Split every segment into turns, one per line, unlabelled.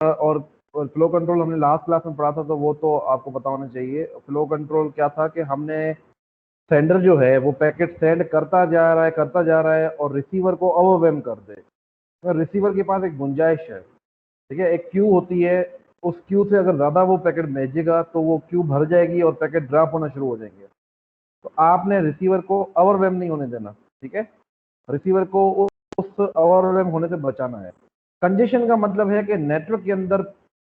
और flow control हमने last class में पढ़ा था, तो वो तो आपको पता होना चाहिए। फ्लो कंट्रोल क्या था कि हमने सेंडर जो है वो पैकेट सेंड करता जा रहा है और रिसीवर को ओवरवेम कर दे, तो रिसीवर के पास एक गुंजाइश है, ठीक है, एक क्यू होती है, उस क्यू से अगर ज़्यादा वो पैकेट भेजेगा तो वो क्यू भर जाएगी और पैकेट ड्रॉप होना शुरू हो जाएंगे। तो आपने रिसीवर को ओवरवेम नहीं होने देना, ठीक है, रिसीवर को उस ओवरवेम होने से बचाना है। कंजेशन का मतलब है कि नेटवर्क के अंदर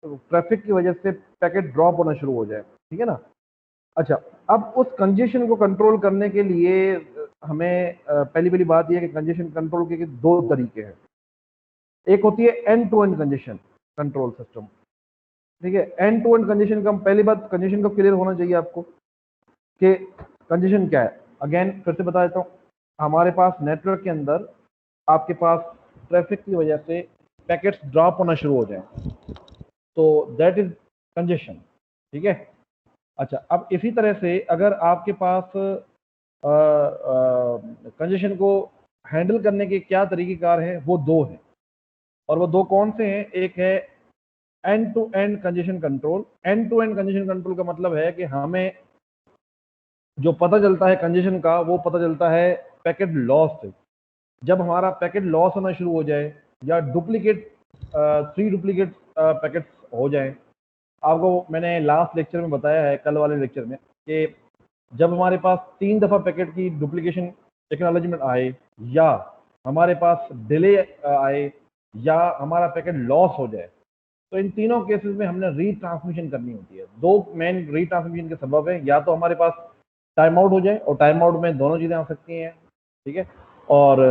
ट्रैफिक की वजह से पैकेट ड्रॉप होना शुरू हो जाए, ठीक है ना। अच्छा, अब उस कंजेशन को कंट्रोल करने के लिए हमें पहली बात यह है कि कंजेशन कंट्रोल के दो तरीके हैं। एक होती है end to end congestion control system, ठीक है। एंड टू एंड कंजेशन का पहली बात, कंजेशन का क्लियर होना चाहिए आपको कि कंजेशन क्या है। अगेन फिर से बता देता हूँ, हमारे पास नेटवर्क के अंदर आपके पास ट्रैफिक की वजह से पैकेट्स ड्रॉप होना शुरू हो जाए, तो दैट इज कंजेशन, ठीक है। अच्छा, अब इसी तरह से अगर आपके पास कंजेशन को हैंडल करने के क्या तरीक़ेकार हैं, वो दो हैं, और वो दो कौन से हैं। एक है end to end congestion control. End to end congestion control का मतलब है कि हमें जो पता चलता है कंजेशन का, वो पता चलता है पैकेट लॉस से। जब हमारा पैकेट लॉस होना शुरू हो जाए या डुप्लीकेट 3 डुप्लीकेट पैकेट्स हो जाए, आपको मैंने लास्ट लेक्चर में बताया है, कल वाले लेक्चर में, कि जब हमारे पास 3 दफ़ा पैकेट की डुप्लीकेशन एक्नॉलेजमेंट आए, या हमारे पास डिले आए, या हमारा पैकेट लॉस हो जाए, तो इन तीनों केसेस में हमने रीट्रांसमिशन करनी होती है। दो मेन रीट्रांसमिशन के सबब है, या तो हमारे पास टाइम आउट हो जाए, और टाइम आउट में दोनों चीज़ें आ सकती हैं, ठीक है, और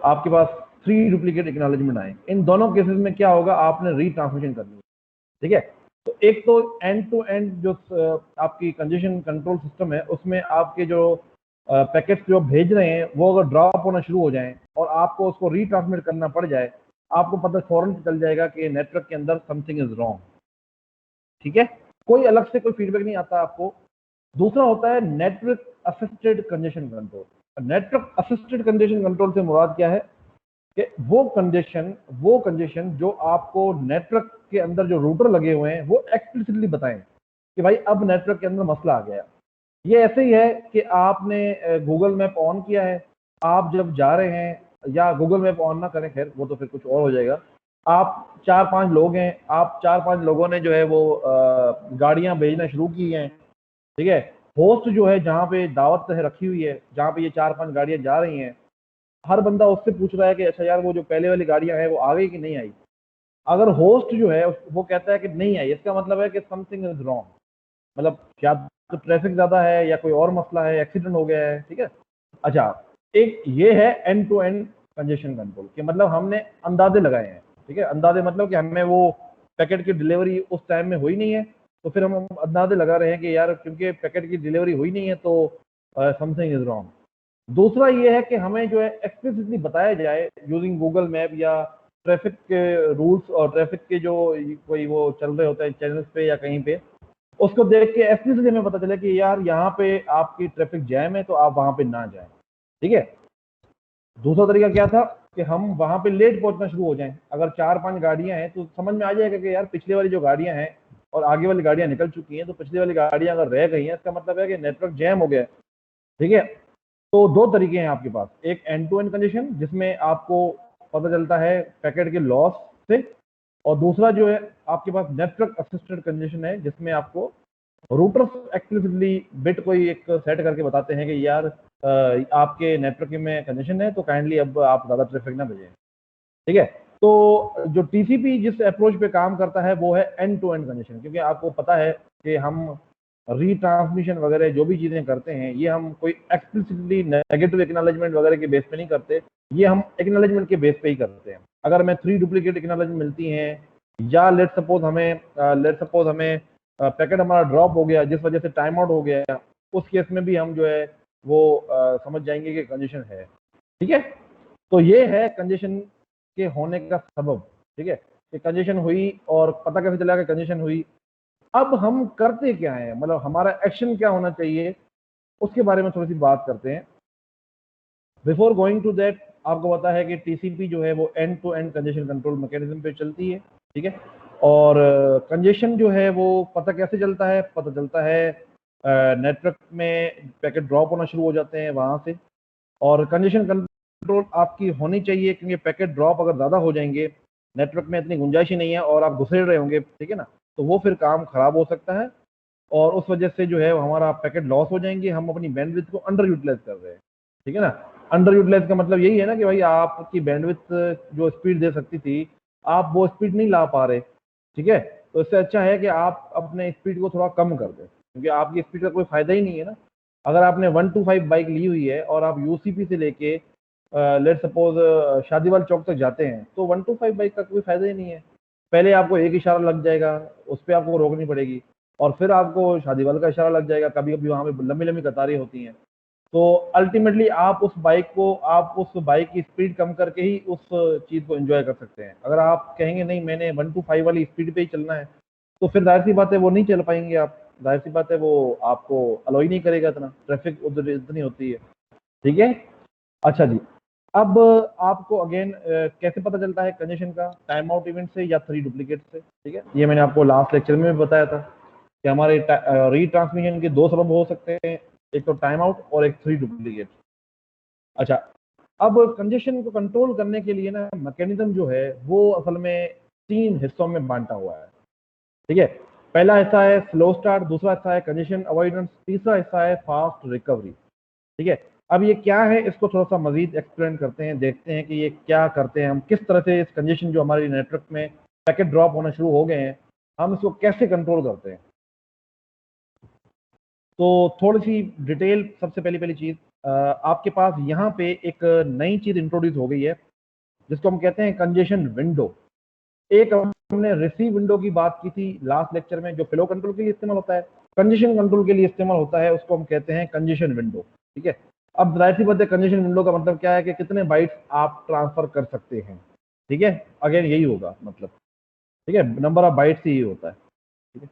आपके पास 3 डुप्लीकेट एक्नॉलेजमेंट आए। इन दोनों केसेस में क्या होगा, आपने रीट्रांसमिशन करनी है, ठीक है। तो एक तो एंड टू एंड जो आपकी कंजेशन कंट्रोल सिस्टम है, उसमें आपके जो पैकेट्स जो भेज रहे हैं वो अगर ड्रॉप होना शुरू हो जाएं और आपको उसको रीट्रांसमिट करना पड़ जाए, आपको पता फौरन चल जाएगा कि नेटवर्क के अंदर समथिंग इज रॉन्ग, ठीक है। कोई अलग से कोई फीडबैक नहीं आता आपको। दूसरा होता है network assisted congestion control. Network assisted congestion control से मुराद क्या है कि वो कंजेशन जो आपको नेटवर्क के अंदर जो रूटर लगे हुए हैं वो एक्सप्लिसिटली बताएं कि भाई अब नेटवर्क के अंदर मसला आ गया। ये ऐसे ही है कि आपने गूगल मैप ऑन किया है, आप जब जा रहे हैं, या गूगल मैप ऑन ना करें, खैर वो तो फिर कुछ और हो जाएगा। आप 4-5 लोग हैं, आप 4-5 लोगों ने जो है वो गाड़ियां भेजना शुरू की हैं, ठीक है। होस्ट जो है जहाँ पे दावत है रखी हुई है, जहाँ पे ये 4-5 गाड़ियां जा रही हैं, हर बंदा उससे पूछ रहा है कि अच्छा यार वो जो पहले वाली गाड़ियां हैं वो आ गई कि नहीं आई। अगर होस्ट जो है वो कहता है कि नहीं आई, इसका मतलब है कि समथिंग इज रॉन्ग, मतलब क्या तो ट्रैफिक ज़्यादा है या कोई और मसला है, एक्सीडेंट हो गया है, ठीक है। अच्छा, एक ये है end to end congestion control के मतलब हमने अंदाजे लगाए हैं, ठीक है। अंदाजे मतलब कि हमें वो पैकेट की डिलीवरी उस टाइम में हुई नहीं है, तो फिर हम अंदाजे लगा रहे हैं कि यार क्योंकि पैकेट की डिलीवरी हुई नहीं है तो समथिंग इज रॉन्ग। दूसरा ये है कि हमें जो है एक्सप्लिसिटली बताया जाए यूजिंग गूगल मैप या ट्रैफिक के रूल्स और ट्रैफिक के जो कोई वो चल रहे होते हैं चैनल्स पे या कहीं पे, उसको देख के एक्सप्लिसिटली हमें पता चले कि यार यहाँ पे आपकी ट्रैफिक जैम है तो आप वहाँ पे ना जाएं, ठीक है। दूसरा तरीका क्या था कि हम वहाँ पे लेट पहुँचना शुरू हो जाएं। अगर 4-5 गाड़ियाँ हैं तो समझ में आ जाएगा कि यार पिछले वाली जो गाड़ियाँ हैं और आगे वाली गाड़ियाँ निकल चुकी हैं, तो पिछली वाली गाड़ियाँ अगर रह गई हैं इसका मतलब है कि नेटवर्क जैम हो गया है, ठीक है। तो दो तरीके हैं आपके पास, एक एंड टू एंड कंजेशन जिसमें आपको पता चलता है पैकेट के लॉस से, और दूसरा जो है आपके पास नेटवर्क असिस्टेड कंजेशन है जिसमें आपको रूटर्स एक्सप्लिसिटली बिट कोई एक सेट करके बताते हैं कि यार आपके नेटवर्क में कंजेशन है तो काइंडली अब आप ज़्यादा ट्रैफिक ना भेजें, ठीक है। तो जो टीसीपी जिस अप्रोच पे काम करता है वो है एंड टू एंड कंजेशन, क्योंकि आपको पता है कि हम रीट्रांसमिशन वगैरह जो भी चीज़ें करते हैं ये हम कोई एक्सप्लिसिटली नेगेटिव एक्नॉलेजमेंट वगैरह के बेस पे नहीं करते, ये हम एक्नॉलेजमेंट के बेस पे ही करते हैं। अगर हमें 3 डुप्लीकेट एक्नॉलेजमेंट मिलती हैं, या लेट सपोज हमें पैकेट हमारा ड्रॉप हो गया जिस वजह से टाइम आउट हो गया, उस केस में भी हम जो है वो समझ जाएंगे कि कंजेशन है, ठीक है। तो ये है कंजेशन के होने का सबब, ठीक है, कि कंजेशन हुई और पता कैसे चला कि कंजेशन हुई। अब हम करते क्या हैं, मतलब हमारा एक्शन क्या होना चाहिए, उसके बारे में थोड़ी सी बात करते हैं। बिफोर गोइंग टू दैट आपको पता है कि टीसीपी जो है वो end to end congestion control mechanism पे चलती है, ठीक है। और कंजेशन जो है वो पता कैसे चलता है? पता चलता है नेटवर्क में पैकेट ड्रॉप होना शुरू हो जाते हैं वहाँ से। और कंजेशन कंट्रोल आपकी होनी चाहिए, क्योंकि पैकेट ड्रॉप अगर ज़्यादा हो जाएंगे, नेटवर्क में इतनी गुंजाइश ही नहीं है और आप घुसेड़ रहे होंगे, ठीक है ना, तो वो फिर काम खराब हो सकता है और उस वजह से जो है हमारा पैकेट लॉस हो जाएंगे, हम अपनी बैंडविड्थ को अंडर यूटिलाइज कर रहे हैं, ठीक है ना। अंडर यूटिलाइज का मतलब यही है ना कि भाई आपकी बैंडविड्थ जो स्पीड दे सकती थी, आप वो स्पीड नहीं ला पा रहे, ठीक है। तो इससे अच्छा है कि आप अपने स्पीड को थोड़ा कम कर दें, क्योंकि आपकी स्पीड का कोई फायदा ही नहीं है ना। अगर आपने 125 बाइक ली हुई है और आप यूसीपी से लेके लेट सपोज शादीवाल चौक तक जाते हैं, तो 125 बाइक का कोई फायदा ही नहीं है। पहले आपको एक इशारा लग जाएगा, उस पर आपको रोकनी पड़ेगी, और फिर आपको शादीवाल का इशारा लग जाएगा, कभी कभी वहाँ पे लंबी लंबी कतारें होती हैं। तो अल्टीमेटली आप उस बाइक की स्पीड कम करके ही उस चीज़ को एंजॉय कर सकते हैं। अगर आप कहेंगे नहीं मैंने 125 वाली स्पीड पे ही चलना है, तो फिर जाहिर सी बात है वो नहीं चल पाएंगे आप, जाहिर सी बात है वो आपको अलाउ ही नहीं करेगा, इतना ट्रैफिक उधर इतनी होती है, ठीक है। अच्छा जी, अब आपको अगेन कैसे पता चलता है कंजेशन का? टाइम आउट इवेंट से या थ्री डुप्लीकेट से, ठीक है। ये मैंने आपको लास्ट लेक्चर में भी बताया था कि हमारे रीट्रांसमिशन के दो सबब हो सकते हैं, एक तो टाइम आउट और एक थ्री डुप्लीकेट। अच्छा, अब कंजेशन को कंट्रोल करने के लिए ना मैकेनिज्म जो है वो असल में 3 हिस्सों में बांटा हुआ है, ठीक है। पहला हिस्सा है स्लो स्टार्ट, दूसरा हिस्सा है कंजेशन अवॉइडेंस, तीसरा हिस्सा है फास्ट रिकवरी, ठीक है। अब ये क्या है, इसको थोड़ा सा मजीद एक्सप्लेन करते हैं, देखते हैं कि ये क्या करते हैं, हम किस तरह से इस कंजेशन जो हमारी नेटवर्क में पैकेट ड्रॉप होना शुरू हो गए हैं, हम इसको कैसे कंट्रोल करते हैं। तो थोड़ी सी डिटेल, सबसे पहली चीज़, आपके पास यहाँ पे एक नई चीज़ इंट्रोड्यूस हो गई है जिसको हम कहते हैं कंजेशन विंडो। एक हमने रिसीव विंडो की बात की थी लास्ट लेक्चर में, जो फ्लो कंट्रोल के लिए इस्तेमाल होता है, कंजेशन कंट्रोल के लिए इस्तेमाल होता है, उसको हम कहते हैं कंजेशन विंडो, ठीक है। अब जाहिर सी बात है, कंजेशन विंडो का मतलब क्या है कि कितने बाइट्स आप ट्रांसफर कर सकते हैं, ठीक है। अगेन यही होगा मतलब, ठीक है, नंबर ऑफ बाइट्स ही होता है, ठीक है।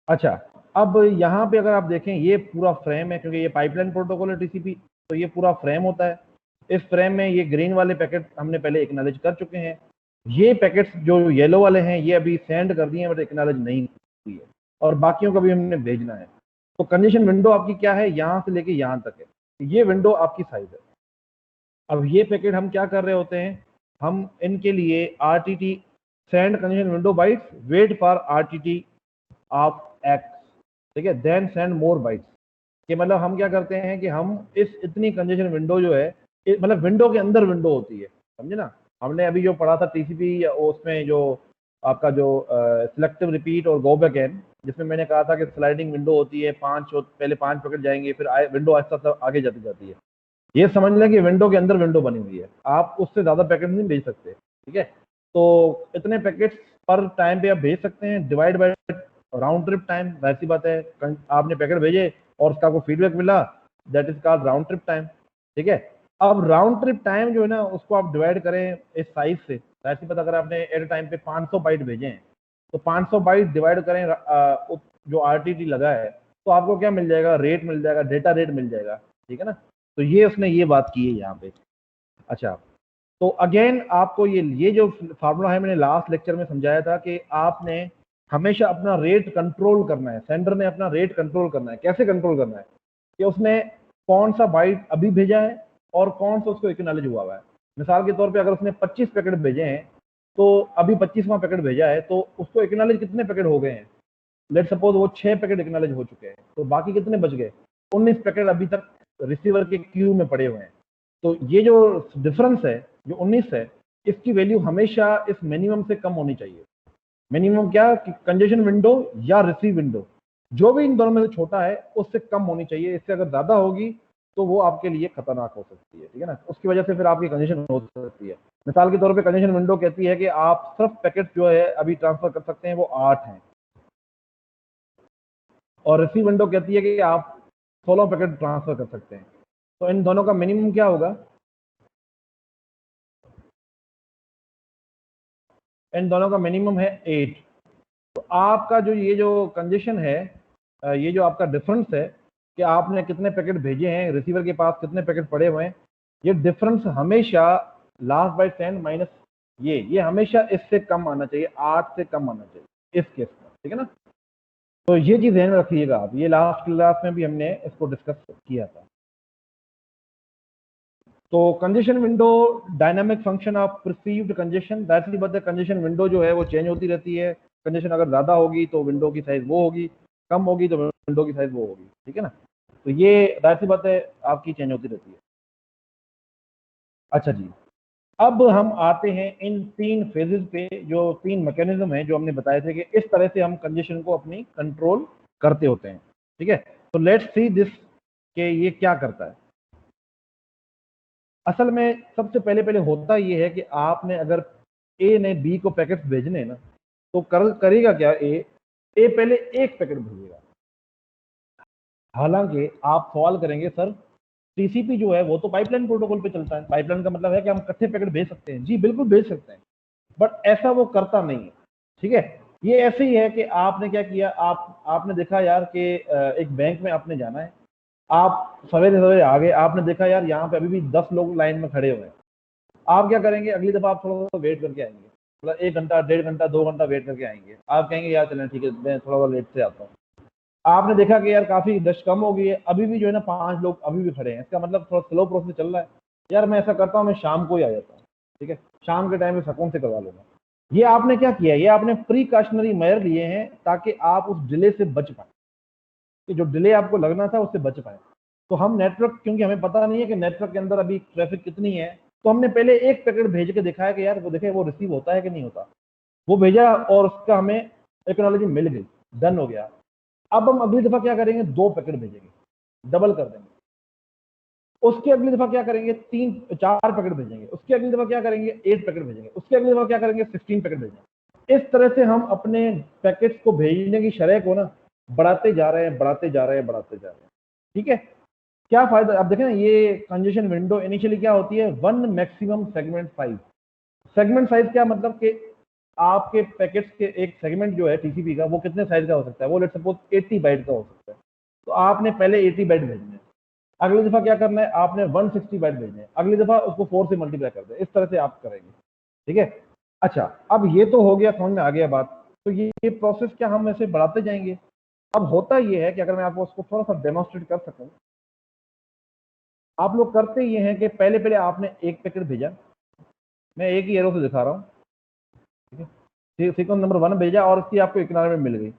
अच्छा, अब यहाँ पे अगर आप देखें, ये पूरा फ्रेम है, क्योंकि ये पाइपलाइन प्रोटोकॉल है टीसीपी, तो ये पूरा फ्रेम होता है। इस फ्रेम में ये ग्रीन वाले पैकेट हमने पहले एक्नॉलेज कर चुके हैं, ये पैकेट्स जो येलो वाले हैं ये अभी सेंड कर दिए हैं बट एक्नॉलेज नहीं हुई है, और बाकियों का भी हमने भेजना है। तो कंजेशन विंडो आपकी क्या है, यहाँ से लेके यहाँ तक है, ये विंडो आपकी साइज है। अब ये पैकेट हम क्या कर रहे होते हैं, हम इनके लिए RTT send congestion window bytes wait for RTT of X, ठीक है, देन सेंड मोर बाइट्स। कि मतलब हम क्या करते हैं कि हम इस इतनी कंजेशन विंडो जो है, मतलब विंडो के अंदर विंडो होती है, समझे ना। हमने अभी जो पढ़ा था टीसीपी, उसमें जो आपका जो सिलेक्टिव रिपीट और गो बैक एन, जिसमें मैंने कहा था कि स्लाइडिंग विंडो होती है, पहले 5 पैकेट जाएंगे, फिर विंडो आहिस्ता आहिस्ता आगे जाती जाती है। ये समझ लें कि विंडो के अंदर विंडो बनी हुई है, आप उससे ज़्यादा पैकेट नहीं भेज सकते, ठीक है। तो इतने पैकेट्स पर टाइम पे आप भेज सकते हैं, divide by round trip time. वैसी बात है, आपने पैकेट भेजे और उसका आपको फीडबैक मिला, that is called round trip time, ठीक है। अब राउंड ट्रिप टाइम जो है ना, उसको आप डिवाइड करें इस साइज से। वैसी बात, अगर आपने एट टाइम पे 500 बाइट भेजे हैं, तो 500 बाइट डिवाइड करें जो RTT लगा है, तो आपको क्या मिल जाएगा, रेट मिल जाएगा, डेटा रेट मिल जाएगा, ठीक है ना। तो ये उसने ये बात की है यहाँ पे। अच्छा, तो अगेन आपको ये जो फार्मूला है मैंने लास्ट लेक्चर में समझाया था कि आपने हमेशा अपना रेट कंट्रोल करना है, सेंडर ने अपना रेट कंट्रोल करना है। कैसे कंट्रोल करना है कि उसने कौन सा बाइट अभी भेजा है और कौन सा उसको एक्नॉलेज हुआ है। मिसाल के तौर पे अगर उसने 25 पैकेट भेजे हैं, तो अभी 25वां पैकेट भेजा है, तो उसको एक्नॉलेज कितने पैकेट हो गए हैं, लेट सपोज वो 6 पैकेट एक्नॉलेज हो चुके हैं, तो बाकी कितने बच गए, 19 पैकेट अभी तक रिसीवर के क्यू में पड़े हुए हैं। तो ये जो डिफरेंस है, जो 19 है, इसकी वैल्यू हमेशा इस मिनिमम से कम होनी चाहिए। मिनिमम क्या कि कंजेशन विंडो या रिसीव विंडो, जो भी इन दोनों में से छोटा है उससे कम होनी चाहिए। इससे अगर ज्यादा होगी तो वो आपके लिए खतरनाक हो सकती है, ठीक है ना। उसकी वजह से फिर आपकी कंजेशन हो सकती है। मिसाल के तौर पे कंजेशन विंडो कहती है कि आप सिर्फ पैकेट जो है अभी ट्रांसफर कर सकते हैं वो 8 हैं, और रिसीव विंडो कहती है कि आप 16 पैकेट ट्रांसफर कर सकते हैं। तो इन दोनों का मिनिमम क्या होगा, इन दोनों का मिनिमम है 8। तो आपका जो कंजेशन है, ये जो आपका डिफरेंस है कि आपने कितने पैकेट भेजे हैं, रिसीवर के पास कितने पैकेट पड़े हुए हैं, ये डिफरेंस हमेशा लास्ट बाइट सेंड माइनस ये हमेशा इससे कम आना चाहिए, 8 से कम आना चाहिए इस केस में, ठीक है ना। तो ये चीज ध्यान में रखिएगा आप, ये लास्ट क्लास में भी हमने इसको डिस्कस किया था। तो congestion window dynamic function of perceived congestion, that सी बात है, कंजेशन विंडो जो है वो चेंज होती रहती है। कंजेशन अगर ज्यादा होगी तो विंडो की साइज वो होगी, कम होगी तो विंडो की साइज वो होगी, ठीक है ना। तो ये दैट सी बात है आपकी चेंज होती रहती है। अच्छा जी, अब हम आते हैं इन 3 फेजेस पे, जो 3 मैकेनिज्म है जो हमने बताए थे कि इस तरह से हम कंजेशन को अपनी कंट्रोल करते होते हैं, ठीक है। तो लेट्स सी दिस कि ये क्या करता है। असल में सबसे पहले पहले होता ये है कि आपने अगर ए ने बी को पैकेट्स भेजने हैं ना, तो करेगा क्या, ए पहले एक पैकेट भेजेगा। हालांकि आप सवाल करेंगे सर टीसीपी जो है वो तो पाइपलाइन प्रोटोकॉल पे चलता है, पाइपलाइन का मतलब है कि हम इकट्ठे पैकेट भेज सकते हैं। जी बिल्कुल भेज सकते हैं, बट ऐसा वो करता नहीं है, ठीक है। ये ऐसे ही है कि आपने क्या किया, आपने देखा यार कि एक बैंक में आपने जाना है, आप सवेरे सवेरे आ गए, आपने देखा यार यहाँ पे अभी भी 10 लोग लाइन में खड़े हुए हैं। आप क्या करेंगे, अगली दफा आप थोड़ा सा वेट करके आएंगे, मतलब 1 घंटा 1.5 घंटा 2 घंटा वेट करके आएंगे। आप कहेंगे यार चलें ठीक है मैं थोड़ा सा लेट से आता हूँ। आपने देखा कि यार काफी रश कम हो गई है, अभी भी जो है ना 5 लोग अभी भी खड़े हैं, इसका मतलब थोड़ा स्लो प्रोसेस चल रहा है। यार मैं ऐसा करता हूँ, मैं शाम को ही आ जाता हूँ, ठीक है, शाम के टाइम में सुकून से करवा लूंगा। ये आपने क्या किया, ये आपने प्रिकॉशनरी मेजर लिए हैं ताकि आप उस डिले से बच पाए, कि जो डिले आपको लगना था उससे बच पाए। तो हम नेटवर्क, क्योंकि हमें पता नहीं है कि नेटवर्क के अंदर अभी ट्रैफिक कितनी है, तो हमने पहले एक पैकेट भेज के दिखाया कि यार वो देखे वो रिसीव होता है कि नहीं होता। वो भेजा और उसका हमें एक्नॉलेजमेंट मिल गई, डन हो गया। अब हम अगली दफा क्या करेंगे, 2 पैकेट भेजेंगे, डबल कर देंगे। उसकी अगली दफा क्या करेंगे, 4 पैकेट भेजेंगे। उसकी अगली दफा क्या करेंगे, 8 पैकेट भेजेंगे। उसकी अगली दफा क्या करेंगे, 16 पैकेट भेजेंगे। इस तरह से हम अपने पैकेट्स को भेजने की शरह को ना बढ़ाते जा रहे हैं, बढ़ाते जा रहे हैं, बढ़ाते जा रहे हैं, ठीक है। क्या फायदा, अब देखें ना ये कंजेशन विंडो इनिशियली क्या होती है, 1 maximum segment size. Segment size क्या मतलब कि आपके पैकेट्स के एक सेगमेंट जो है टीसीपी का वो कितने साइज का हो सकता है, वो लेट्स सपोज 80 बाइट का हो सकता है। तो आपने पहले 80 बाइट भेजने हैं, अगली दफा क्या करना है, आपने 160 बाइट भेजने हैं, अगली दफा उसको 4 से मल्टीप्लाई कर दे, इस तरह से आप करेंगे, ठीक है। अच्छा, अब ये तो हो गया, समझ में आ गया बात। तो ये प्रोसेस क्या हम ऐसे बढ़ाते जाएंगे। अब होता ये है कि अगर मैं आपको उसको थोड़ा सा डेमोन्स्ट्रेट कर सकूं, आप लोग करते ये हैं कि पहले पहले आपने एक पैकेट भेजा, मैं एक ही एरो से दिखा रहा हूँ, ठीक है, सीक्वेंस नंबर 1 भेजा और उसकी आपको इकोनॉमी मिल गई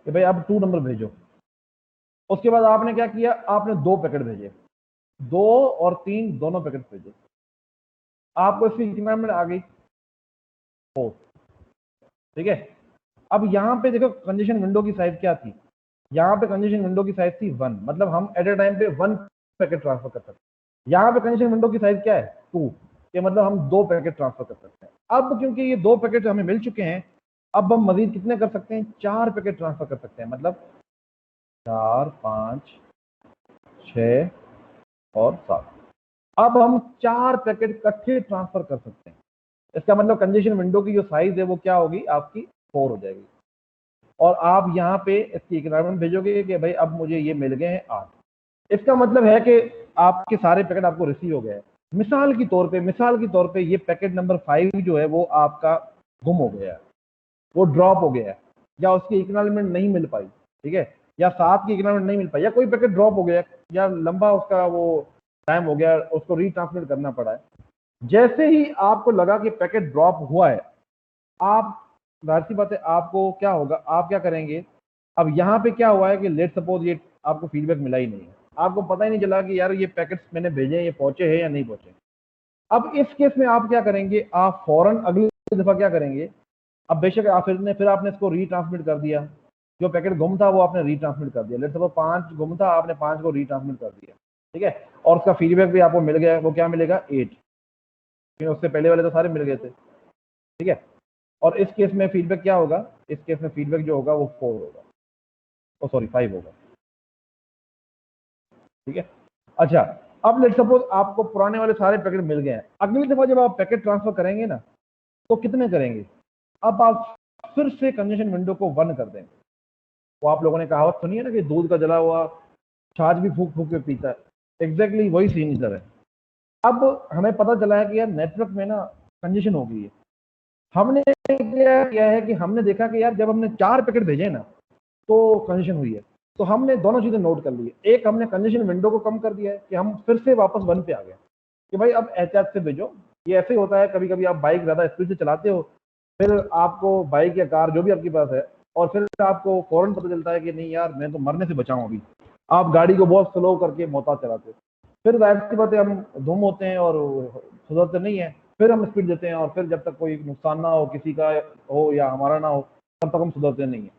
कि भाई अब 2 नंबर भेजो। उसके बाद आपने क्या किया, आपने 2 पैकेट भेजे, 2 और 3 दोनों पैकेट भेजे, आपको इसकी इकोनॉमी आ गई 4, ठीक है। अब यहाँ पे देखो कंजेशन विंडो की साइज क्या थी, यहाँ पे कंजेशन विंडो की साइज थी 1, मतलब हम एट ए टाइम पे 1 पैकेट ट्रांसफर कर सकते हैं। यहाँ पे कंजेशन विंडो की साइज क्या है, 2, कि मतलब हम 2 पैकेट ट्रांसफर कर सकते हैं। अब क्योंकि ये 2 पैकेट हमें मिल चुके हैं, अब हम मजीद कितने कर सकते हैं, 4 पैकेट ट्रांसफर कर सकते हैं, मतलब 4 5 6 और 7। अब हम 4 पैकेट इकट्ठे ट्रांसफर कर सकते हैं। इसका मतलब कंजेशन विंडो की जो साइज है वो क्या होगी, आपकी 4 हो जाएगी। और आप यहाँ पे इसकी इकोनॉमी भेजोगे कि भाई अब मुझे ये मिल गए हैं 8। इसका मतलब है कि आपके सारे पैकेट आपको रिसीव हो गए। मिसाल के तौर पे ये पैकेट नंबर 5 जो है वो आपका गुम हो गया है, वो ड्रॉप हो गया है, या उसकी इकोनॉमिक नहीं मिल पाई, ठीक है, या 7 की इकोनॉमिक नहीं मिल पाई, या कोई पैकेट ड्रॉप हो गया, या लंबा उसका वो टाइम हो गया, उसको रीट्रांसमिट करना पड़ा है। जैसे ही आपको लगा कि पैकेट ड्रॉप हुआ है, आप जाहिर सी बात है आपको क्या होगा, आप क्या करेंगे। अब यहाँ पे क्या हुआ है कि लेट सपोज ये आपको फीडबैक मिला ही नहीं है, आपको पता ही नहीं चला कि यार ये पैकेट्स मैंने भेजे ये पहुंचे हैं या नहीं पहुंचे। अब इस केस में आप क्या करेंगे, आप फौरन अगली दफा क्या करेंगे, अब बेशक आप फिर आपने इसको रीट्रांसमिट कर दिया, जो पैकेट गुम था वो आपने रीट्रांसमिट कर दिया, लेट सपोज 5 गुम था, आपने 5 को रीट्रांसमिट कर दिया, ठीक है, और उसका फीडबैक भी आपको मिल गया, वो क्या मिलेगा 8, क्योंकि उससे पहले वाले तो सारे मिल गए थे, ठीक है। और इस केस में फीडबैक क्या होगा, इस केस में फीडबैक जो होगा वो 4 होगा, ओ सॉरी 5 होगा, ठीक है। अच्छा, अब लेट सपोज आपको पुराने वाले सारे पैकेट मिल गए हैं, अगली दफा जब आप पैकेट ट्रांसफर करेंगे ना, तो कितने करेंगे, अब आप फिर से कंजेशन विंडो को 1 कर देंगे। वो आप लोगों ने कहावत सुनी है ना कि दूध का जला हुआ छाछ भी फूक फूक के पीता है, एग्जैक्टली वही सीन इधर है। अब हमें पता चला है कि यार नेटवर्क में ना कंजेशन हो गई है। हमने क्या किया है कि हमने देखा कि यार जब हमने 4 पैकेट भेजे ना तो कंजेशन हुई है। तो हमने दोनों चीजें नोट कर ली। एक, हमने कंजेशन विंडो को कम कर दिया है कि हम फिर से वापस 1 पे आ गए कि भाई अब एहतियात से भेजो। ये ऐसे ही होता है, कभी कभी आप बाइक ज्यादा स्पीड से चलाते हो, फिर आपको बाइक या कार जो भी आपके पास है, और फिर आपको फौरन पता चलता है कि नहीं यार मैं तो मरने से बचाऊं अभी, आप गाड़ी को बहुत स्लो करके मोहताज चलाते हो। फिर जाहिर सी बात है हम धूम होते हैं और सुधरते नहीं है, फिर हम स्पीड देते हैं, और फिर जब तक कोई नुकसान ना हो, किसी का हो या हमारा ना हो, तब तक हम सुधरते नहीं है।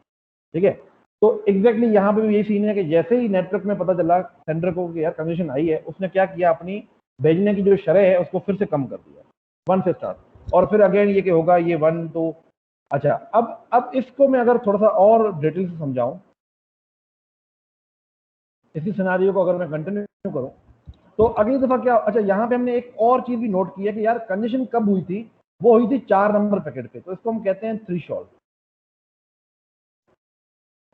ठीक है, तो एग्जैक्टली यहाँ पे भी यही सीन है कि जैसे ही नेटवर्क में पता चला सेंडर को कि यार कंजेशन आई है, उसने क्या किया, अपनी भेजने की जो शरह है उसको फिर से कम कर दिया, 1 से स्टार्ट, और फिर अगेन ये कि होगा ये 1 2। अच्छा, अब इसको मैं अगर थोड़ा सा और डिटेल से समझाऊं, इसी सिनारियो को अगर मैं कंटिन्यू करूं, तो अगली दफा क्या, अच्छा यहाँ पे हमने एक और चीज भी नोट की है कि यार कंजेशन कब हुई थी, वो हुई थी 4 नंबर पैकेट पे, तो इसको हम कहते हैं थ्रीशोल्ड।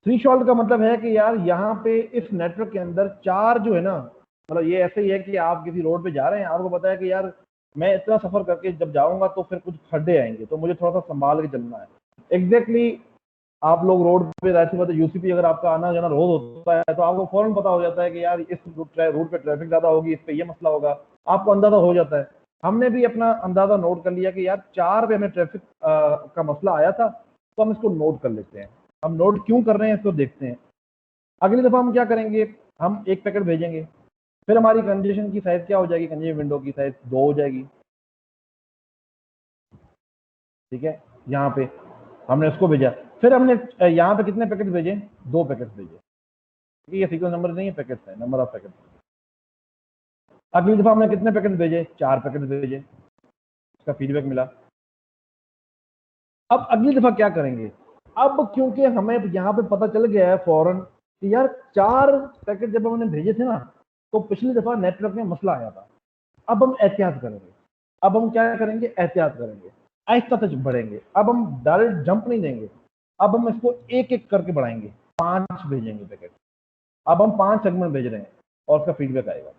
थ्रीशोल्ड का मतलब है कि यार यहाँ पे इस नेटवर्क के अंदर 4 जो है ना, मतलब ये ऐसे ही है कि आप किसी रोड पे जा रहे हैं, आपको पता है कि यार मैं इतना सफर करके जब जाऊंगा तो फिर कुछ खड्डे आएंगे, तो मुझे थोड़ा सा संभाल के चलना है। एग्जैक्टली आप लोग रोड पे, ऐसी बात है यूसीपी अगर आपका आना जाना रोज होता है तो आपको फौरन पता हो जाता है कि यार इस रूट पे ट्रैफिक ज्यादा होगी, इस पे ये मसला होगा, आपको अंदाजा हो जाता है। हमने भी अपना अंदाजा नोट कर लिया कि यार 4 पे हमें ट्रैफिक का मसला आया था, तो हम इसको नोट कर लेते हैं। हम नोट क्यों कर रहे हैं इसको देखते हैं। अगली दफा हम क्या करेंगे, हम 1 पैकेट भेजेंगे, फिर हमारी कंजेशन की साइज क्या हो जाएगी, कंजेशन विंडो की साइज 2 हो जाएगी। ठीक है, यहाँ पे हमने उसको भेजा, फिर हमने यहाँ पे कितने पैकेट भेजे, 2 पैकेट भेजे। ये सीक्वेंस नंबर नहीं है, पैकेट्स है, नंबर ऑफ पैकेट। अगली दफा हमने कितने पैकेट भेजे, 4 पैकेट भेजे, इसका फीडबैक मिला। अब अगली दफा क्या करेंगे, अब क्योंकि हमें यहाँ पे पता चल गया है फौरन कि यार 4 पैकेट जब हमने भेजे थे ना, तो पिछली दफा नेटवर्क में मसला आया था। अब हम एहतियात करेंगे, अब हम क्या करेंगे, एहतियात करेंगे, आहिस्ता से बढ़ेंगे। अब हम डायरेक्ट जंप नहीं देंगे, अब हम इसको एक एक करके बढ़ाएंगे, 5 भेजेंगे पैकेट। अब हम 5 सेगमेंट भेज रहे हैं और उसका फीडबैक आएगा।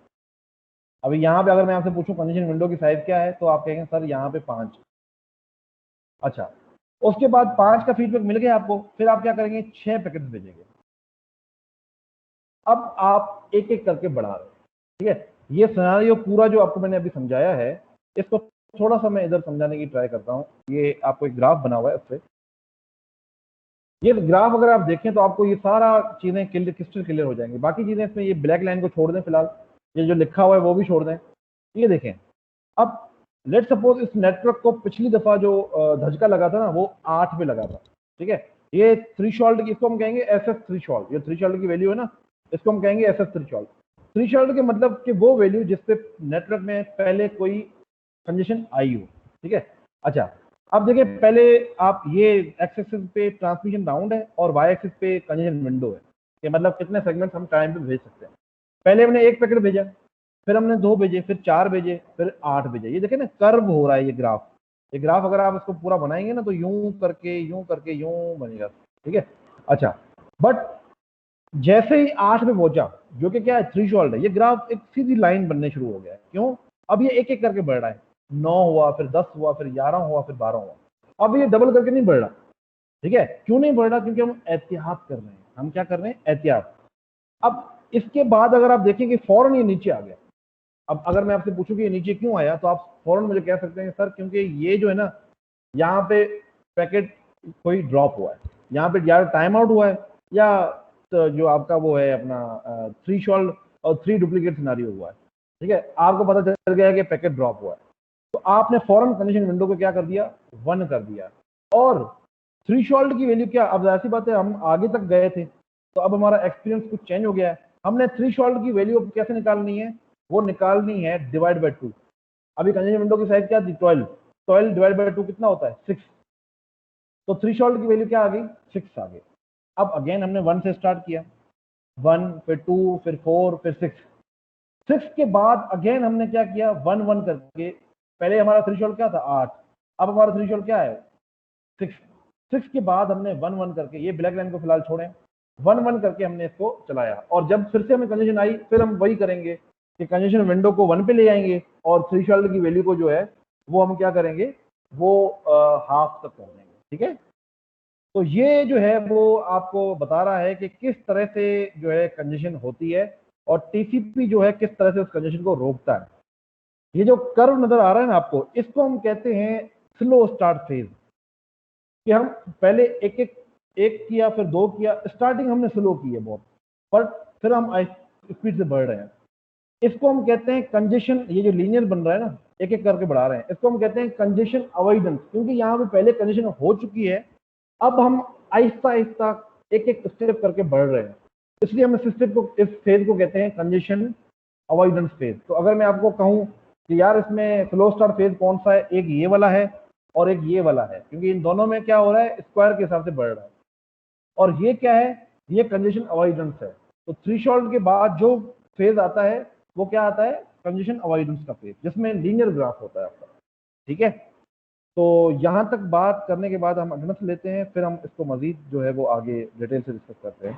अभी यहाँ पे अगर मैं आपसे पूछूं कंजेशन विंडो की साइज क्या है, तो आप कहेंगे सर यहाँ पे 5। अच्छा, उसके बाद 5 का फीडबैक मिल गया आपको, फिर आप क्या करेंगे, 6 पैकेट भेजेंगे। अब आप एक एक करके बढ़ा रहे हैं। ठीक है, ये सिनेरियो पूरा जो आपको मैंने अभी समझाया है, इसको थोड़ा सा मैं इधर समझाने की ट्राई करता हूँ। ये आपको एक ग्राफ बना हुआ है, उससे ये ग्राफ अगर आप देखें तो आपको ये सारा चीजें क्रिस्टल क्लियर हो जाएंगी। बाकी चीजें इसमें, ये ब्लैक लाइन को छोड़ दें फिलहाल, ये जो लिखा हुआ है वो भी छोड़ दें। ये देखें, अब लेट सपोज इस नेटवर्क को पिछली दफा जो धचका लगा था ना, वो 8 पे लगा था। ठीक है, ये थ्रीशोल्ड की, इसको हम कहेंगे एसएस थ्रीशोल्ड। ये थ्रीशोल्ड की वैल्यू है ना, इसको हम कहेंगे एसएस थ्रीशोल्ड। थ्रीशोल्ड के मतलब कि वो वैल्यू जिससे नेटवर्क में पहले कोई कंजेशन आई हो। ठीक है, अच्छा अब देखिए, पहले आप ये एक्स एक्सिस पे ट्रांसमिशन राउंड है और वाई एक्सिस पे कंजेशन विंडो है, कि मतलब कितने सेगमेंट्स हम टाइम पे भेज सकते हैं। पहले हमने 1 पैकेट भेजा, फिर हमने 2 भेजे, फिर 4 भेजे, फिर 8 भेजे। ये देखें ना, कर्व हो रहा है ये ग्राफ। ये ग्राफ अगर आप इसको पूरा बनाएंगे ना, तो यूं करके यूं करके यूं बनेगा। ठीक है, अच्छा, बट जैसे ही 8 पे पहुंचा, जो कि क्या है, थ्रीशोल्ड है, ये ग्राफ एक सीधी लाइन बनने शुरू हो गया है। क्यों, अब ये एक एक करके बढ़ रहा है। 9 हुआ, फिर 10 हुआ, फिर 11 हुआ, फिर 12 हुआ। अब ये डबल करके नहीं बढ़ रहा। ठीक है, क्यों नहीं बढ़ रहा, क्योंकि हम एहतियात कर रहे हैं। हम क्या कर रहे हैं, एहतियात। अब इसके बाद अगर आप देखें कि फौरन ये नीचे आ गया। अब अगर मैं आपसे पूछूं कि ये नीचे क्यों आया, तो आप फौरन मुझे कह सकते हैं सर क्योंकि ये जो है ना, यहाँ पे पैकेट कोई ड्रॉप हुआ है, यहाँ पे या टाइम आउट हुआ है, या तो जो आपका वो है अपना थ्रीशोल्ड और 3 डुप्लीकेट सिनारियो हुआ है। ठीक है, आपको पता चल गया है कि पैकेट ड्रॉप हुआ है, तो आपने फौरन कंडीशन विंडो को क्या कर दिया, 1 कर दिया। और थ्रीशोल्ड की वैल्यू क्या, अब ऐसी बात है हम आगे तक गए थे, तो अब हमारा एक्सपीरियंस कुछ चेंज हो गया है। हमने थ्रीशोल्ड की वैल्यू अब कैसे निकालनी है, वो निकालनी है डिवाइड बाय 2। अभी कंजेशन विंडो की साइज क्या थी, 12। 12 डिवाइड बाय 2 कितना होता है, 6। तो थ्रीशोल्ड की वैल्यू क्या आ गई, 6 आ गई। अब अगेन हमने 1 से स्टार्ट किया, 1 फिर 2 फिर 4 फिर 6। 6 के बाद अगेन हमने क्या किया, 1 1 करके, पहले हमारा थ्रीशोल्ड क्या था, 8। अब हमारा थ्रीशोल्ड क्या है, 6। 6 के बाद हमने 1 1 करके, ये ब्लैक लाइन को फिलहाल छोड़ें, 1 1 करके हमने इसको चलाया। और जब फिर से हमें कंडीशन आई, फिर हम वही करेंगे, कि कंजेशन विंडो को 1 पे ले आएंगे और थ्रेशोल्ड की वैल्यू को जो है वो हम क्या करेंगे, वो हाफ तक कर देंगे। ठीक है, तो ये जो है वो आपको बता रहा है कि किस तरह से जो है कंजेशन होती है और टीसीपी जो है किस तरह से उस कंजेशन को रोकता है। ये जो कर्व नजर आ रहा है ना आपको, इसको हम कहते हैं स्लो स्टार्ट फेज, कि हम पहले एक किया, फिर 2 किया, स्टार्टिंग हमने स्लो की है बहुत, पर फिर हम स्पीड से बढ़ रहे हैं। इसको हम कहते हैं कंजेशन, ये जो लीनियर बन रहा है ना, एक एक करके बढ़ा रहे हैं, इसको हम कहते हैं कंजेशन अवॉइडेंस, क्योंकि यहाँ पे पहले कंजेशन हो चुकी है, अब हम आहिस्ता आहिस्ता एक एक स्टेप करके बढ़ रहे हैं, इसलिए हम इस स्टेप को, इस फेज को कहते हैं कंजेशन अवॉइडेंस फेज। तो अगर मैं आपको कहूँ कि यार इसमें स्लो स्टार्ट फेज कौन सा है, एक ये वाला है और एक ये वाला है, क्योंकि इन दोनों में क्या हो रहा है, स्क्वायर के हिसाब से बढ़ रहा है। और ये क्या है, ये कंजेशन अवॉइडेंस है। तो थ्रेशोल्ड के बाद जो फेज आता है वो क्या आता है, कंजेशन अवॉइडेंस का फेज, जिसमें लीनियर ग्राफ होता है आपका। ठीक है, तो यहाँ तक बात करने के बाद हम अटेंडेंस लेते हैं, फिर हम इसको मजीद जो है वो आगे डिटेल से डिस्कस करते हैं।